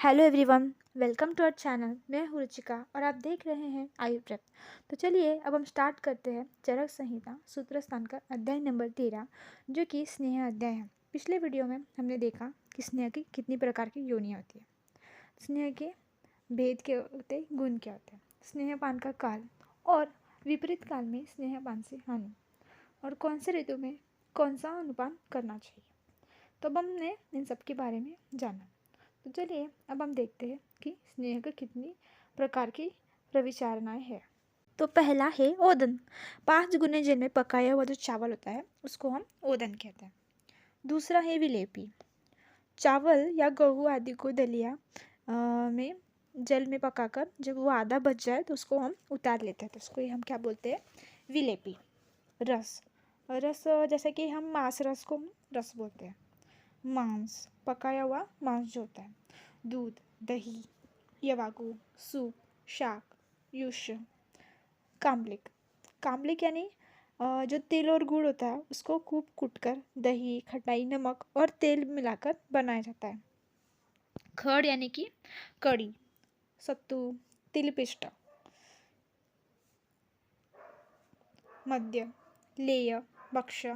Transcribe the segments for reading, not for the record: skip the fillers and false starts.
Hello everyone, welcome to our channel. मैं हूँ रुचिका और आप देख रहे हैं आयु प्रेप। तो चलिए अब हम स्टार्ट करते हैं चरक संहिता सूत्रस्थान का अध्याय नंबर 13, जो कि स्नेह अध्याय है। पिछले वीडियो में हमने देखा कि स्नेह की कितनी प्रकार की योनियाँ होती है, स्नेह के भेद क्या होते हैं, गुण क्या होते हैं, स्नेहपान का काल और विपरीत काल में स्नेहपान से हानि, और कौन से ऋतु में कौन सा अनुपान करना चाहिए। तो अब हमने इन सब के बारे में जाना। तो चलिए अब हम देखते हैं कि स्नेह की कितनी प्रकार की प्रविचारणाएं हैं। तो पहला है ओदन। 5 गुने जल में पकाया हुआ जो चावल होता है उसको हम ओदन कहते हैं। दूसरा है विलेपी। चावल या गेहूँ आदि को दलिया में जल में पकाकर जब वो आधा बच जाए तो उसको हम उतार लेते हैं, तो उसको हम क्या बोलते हैं, विलेपी। रस। रस जैसे कि हम मांस रस को रस बोलते हैं। मांस, पकाया हुआ मांस जो होता है। दूध, दही, यवागु, सूप, शाक, युष। कामलिक। कामलिक यानी जो तिल और गुड़ होता है उसको खूब कूटकर दही, खटाई, नमक और तेल मिलाकर बनाया जाता है। खड़ यानी कि कड़ी, सत्तू, तिलपिष्ट। मध्य, लेय, भक्ष,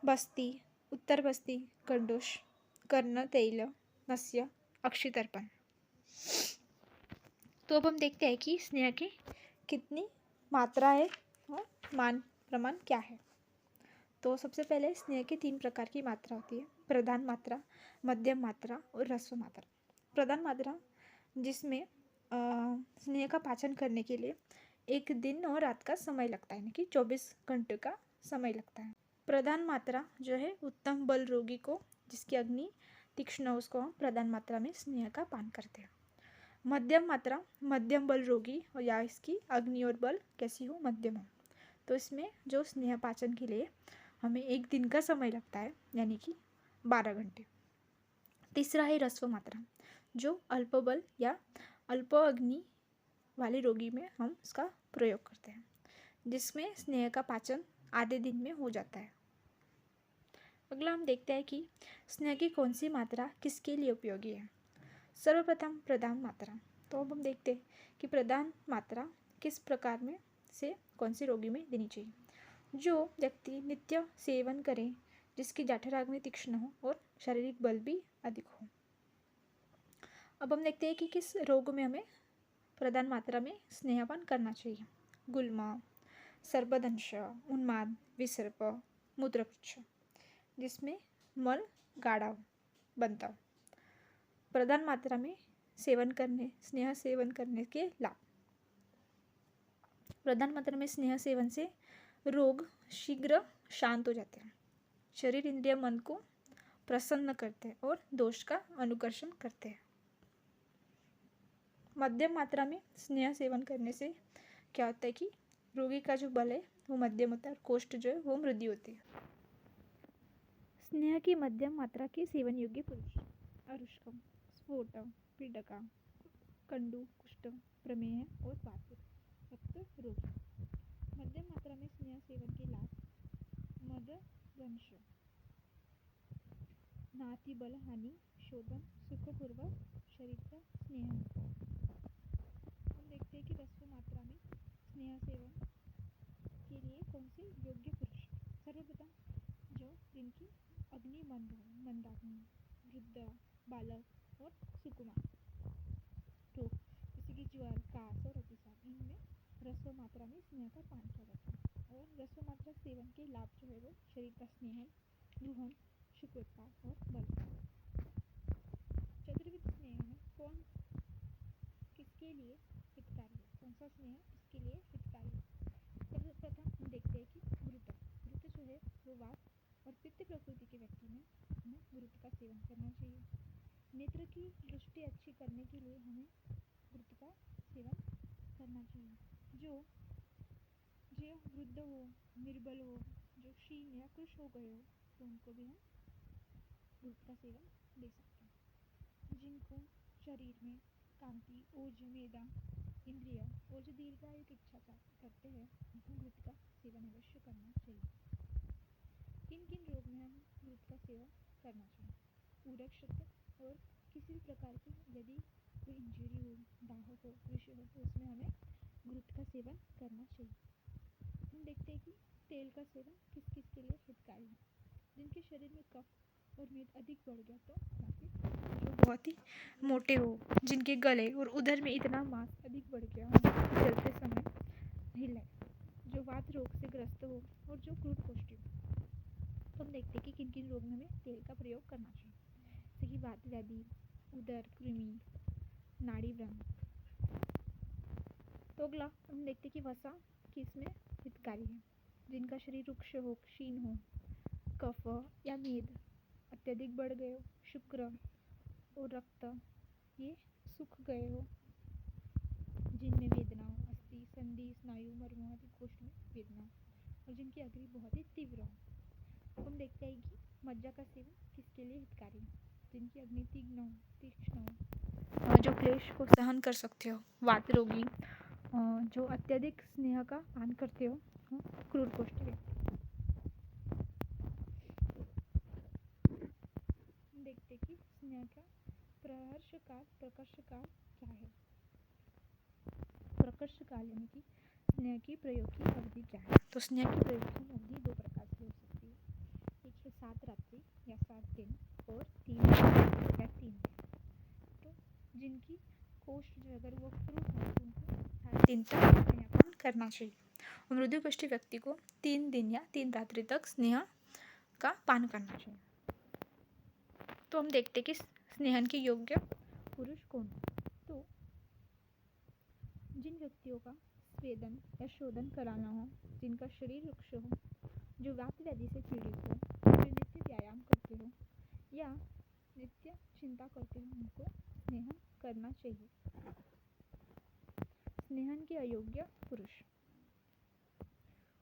बस्ती, उत्तर बस्ती, कंडूश, कर्ण, तैल, नस्य, अक्षितर्पण। तो अब हम देखते हैं कि स्नेह की कितनी मात्रा है और मान प्रमाण क्या है। तो सबसे पहले स्नेह की 3 प्रकार की मात्रा होती है, प्रधान मात्रा, मध्यम मात्रा और ह्रस्व मात्रा। प्रधान मात्रा जिसमें स्नेह का पाचन करने के लिए 1 दिन और रात का समय लगता है, यानी कि 24 घंटे का समय लगता है। प्रधान मात्रा जो है उत्तम बल रोगी को, जिसकी अग्नि तीक्ष्ण हो, उसको हम प्रधान मात्रा में स्नेह का पान करते हैं। मध्यम मात्रा मध्यम बल रोगी और या इसकी अग्नि और बल कैसी हो, मध्यम हो, तो इसमें जो स्नेह पाचन के लिए हमें 1 दिन का समय लगता है, यानी कि 12 घंटे। तीसरा है ह्रस्व मात्रा, जो अल्प बल या अल्प अग्नि वाले रोगी में हम इसका प्रयोग करते हैं, जिसमें स्नेह का पाचन आधे दिन में हो जाता है। अगला हम देखते हैं कि स्नेह की कौन सी मात्रा किसके लिए उपयोगी है। सर्वप्रथम प्रधान मात्रा। तो अब हम देखते हैं कि प्रधान मात्रा किस प्रकार में से कौन से रोगी में देनी चाहिए। जो व्यक्ति नित्य सेवन करे, जिसकी जठराग्नि तीक्ष्ण हो और शारीरिक बल भी अधिक हो। अब हम देखते हैं कि किस रोग में हमें प्रधान मात्रा में स्नेहपान करना चाहिए। गुल्म, सर्पदंश, उन्माद, विसर्प, मूत्रपुच्छ, जिसमें मल गाढ़ा बनता हो। प्रधान मात्रा में स्नेह सेवन करने के लाभ। प्रधान मात्रा में स्नेह सेवन से रोग शीघ्र शांत हो जाते हैं, शरीर इंद्रिय मन को प्रसन्न करते हैं और दोष का अनुकर्षण करते हैं। मध्यम मात्रा में स्नेह सेवन करने से क्या होता है कि रोगी का जो बल है वो मध्यम होता है और कोष्ठ जो है वो मृदि होती है। स्नेह की मध्यम मात्रा के सेवन योग्य पुरुष: अरुष्कम, स्फोट, पीडका, कंडू, कुष्ठ, प्रमेह और वात रक्त रोगी। मध्यम मात्रा में स्नेह सेवन के लाभ: मद दंश, नाति बल हानि, शोधन, सुखपूर्वक शरीर का स्नेह। हम देखते हैं कि ह्रस्व मात्रा में स्नेह सेवन के लिए कौन से योग्य पुरुष। सर्वप्रथम जो जिनकी अग्नि मंद हो, मंदाग्नि, वृद्ध, बालक और सुकुमार। रोग जैसे कि ज्वर, कास और अतिसार, इनमें ह्रस्व मात्रा में स्नेह का पान किया जाता है। और ह्रस्व मात्रा सेवन के लाभ जो है वो शरीर का स्नेहन, दुहन, शुक्रोत्पाद और बल। चतुर्विध स्नेह में कौन किसके लिए हितकारी है, कौन सा स्नेह किसके लिए हितकारी है। सर्वप्रथम हम देखते हैं कि घृत जो है वो वात और पित्त प्रकृति के व्यक्ति में हमें घृत का सेवन करना चाहिए। नेत्र की दृष्टि अच्छी करने के लिए हमें घृत का सेवन करना चाहिए। जो वृद्ध हो, निर्बल हो, जो क्षीण या कृश हो गए हो, तो उनको भी हम घृत का सेवन दे सकते हैं। जिनको शरीर में कांति, ओज, मेदा, इंद्रिय और जो दीर्घायु की इच्छा करते हैं, उनको घृत का सेवन अवश्य करना चाहिए। किन किन रोग में हम घृत का सेवन करना चाहिए? उदक शक्त और किसी भी प्रकार की यदि कोई इंजरी हो, दाहक हो, कृषि हो तो उसमें हमें घृत का सेवन करना चाहिए। हम देखते हैं कि तेल का सेवन किस किस के लिए हितकारी है। जिनके शरीर में कफ और मेद अधिक बढ़ गया तो, या फिर जो बहुत ही मोटे हो, जिनके गले और उदर में इतना मांस अधिक बढ़ गया हो चलते समय हिले, जो वात रोग से ग्रस्त हो और जो क्रूर पुष्टि हो। तो हम देखते हैं कि किन किन रोग में हमें तेल का प्रयोग करना चाहिए, जैसे कि वात व्याधि, उदर कृमि, नाड़ी व्रण। तो अगला हम देखते हैं कि वसा किस में हितकारी है। जिनका शरीर रुक्ष हो, क्षीण हो, कफ या मेद अत्यधिक बढ़ गए हो, शुक्र और रक्त ये सूख गए हो, जिनमें वेदना हो, अस्थि, संधि, स्नायु, मर्मों आदि कोष्ठ में वेदना हो, और जिनकी अग्नि बहुत ही तीव्र हो। हम देखते हैं कि मज्जा का सेवन किसके लिए हितकारी है। जिनकी अग्नि तीक्ष्ण हो, जो क्लेश को सहन कर सकते हो, वात रोगी, जो अत्यधिक स्नेह का पान करते हो, क्रूर पुष्टि है। हम देखते कि स्नेह का प्रहर्ष काल, प्रकर्ष काल क्या है। प्रकर्ष काल यानी कि स्नेह की प्रयोग की अवधि क्या है। तो स्नेह की प्रयोग की अवधि दो प्रकार की हो सकती है। एक है 7 रात्रि या 7 दिन और 3 रात्रि या 3 दिन। तो जिनकी कोष्ठ जो अगर वो क्रूर है तो उनको 7 दिन तक स्नेहपान करना चाहिए, और मृदु कष्टी व्यक्ति को 3 दिन या 3 रात्रि तक स्नेह का पान करना चाहिए। तो हम देखते कि स्नेहन के योग्य पुरुष कौन है। तो जिन व्यक्तियों का स्वेदन या शोधन कराना हो, जिनका शरीर रुक्ष हो, जो वात व्याधि से पीड़ित हो, जो नित्य व्यायाम करते हो या नित्य चिंता करते हो, उनको स्नेहन करना चाहिए। स्नेहन के अयोग्य पुरुष,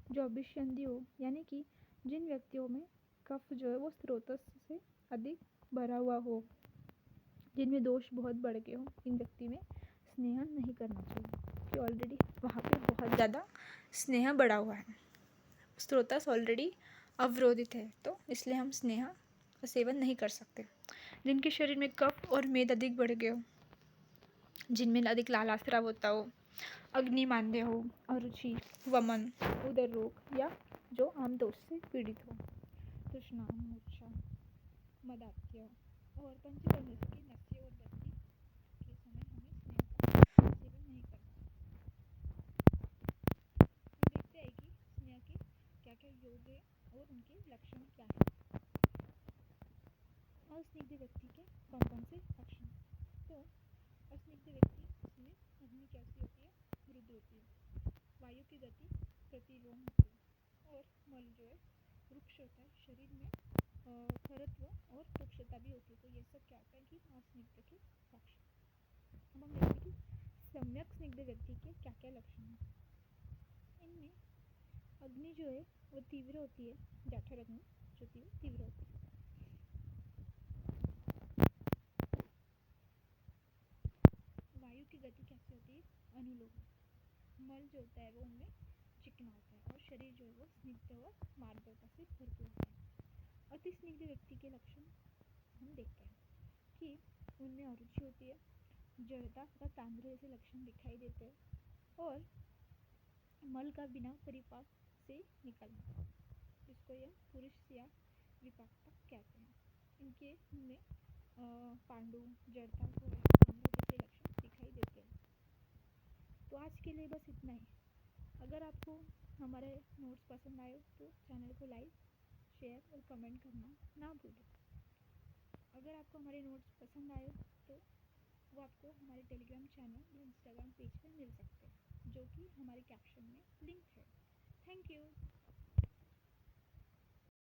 जो अभिसंधि हो, यानी कि जिन व्यक्तियों में कफ जो है वो स्रोत से अधिक भरा हुआ हो, जिनमें दोष बहुत बढ़ गए हो, इन व्यक्ति में स्नेह नहीं करना चाहिए, कि ऑलरेडी वहाँ पे बहुत ज़्यादा स्नेह बढ़ा हुआ है, स्रोतस ऑलरेडी अवरोधित है, तो इसलिए हम स्नेह का सेवन नहीं कर सकते। जिनके शरीर में कफ और मेद अधिक बढ़ गए हो, जिनमें अधिक लालास्राव होता हो, अग्निमांद्य हो, अरुचि, वमन, उदर रोग या जो आम दोष से पीड़ित हो, तृष्णा, मूर्छा, मदात्य और पंचकर्म की नस्य और दस्ती के समय हमें स्नेह का सेवन नहीं करना। हम देखते हैं कि स्नेह के क्या क्या योग है और उनके लक्षण क्या है। अस्निग्ध व्यक्ति के कौन कौन से लक्षण। तो अस्निग्ध व्यक्ति में अग्नि कैसी होती है, रुद्र होती है, वायु की गति प्रतिलोम होती है, और मल जो है रुक्ष होता है, शरीर में खरत्व और रुक्षता भी होती है। तो ये सब क्या होता है कि अस्निग्ध के लक्षण। अब हम देखते हैं कि सम्यक स्निग्ध व्यक्ति के क्या क्या लक्षण हैं। इनमें अग्नि जो है वो तीव्र होती है, जठर अग्नि जो तीव्र होती है। वायु की गति कैसी होती है, अनुलोम। मल जो होता है वो उनमें चिकना होता है, और शरीर जो है वो स्निग्ध और मार्दवता से भरपूर होता है। अति स्निग्ध व्यक्ति के लक्षण हम देखते हैं कि उनमें अरुचि होती है, जड़ता तथा तांद्र जैसे लक्षण दिखाई देते हैं, और मल का बिना परिपाक से निकलना, जिसको यह पुरुष या विपाकता कहते हैं। इनके में पांडु, जड़ता और तांद्र जैसे लक्षण दिखाई देते हैं। तो आज के लिए बस इतना ही। अगर आपको हमारे नोट्स पसंद आए तो चैनल को लाइक, शेयर और कमेंट करना ना भूलें। अगर आपको हमारे नोट्स पसंद आए तो वो आपको हमारे टेलीग्राम चैनल या इंस्टाग्राम पेज पे मिल सकते हैं, जो कि हमारे कैप्शन में लिंक है। Thank you.